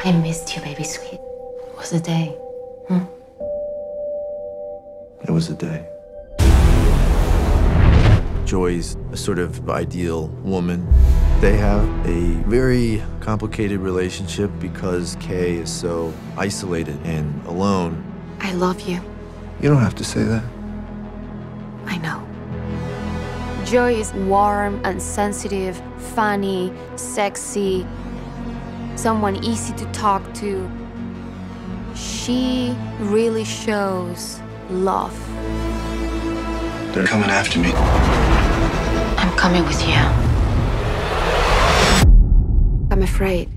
I missed you, baby sweet. It was a day. It was a day. Joi's a sort of ideal woman. They have a very complicated relationship because Kay is so isolated and alone. I love you. You don't have to say that. I know. Joi is warm and sensitive, funny, sexy, someone easy to talk to. She really shows love. They're coming after me. I'm coming with you. I'm afraid.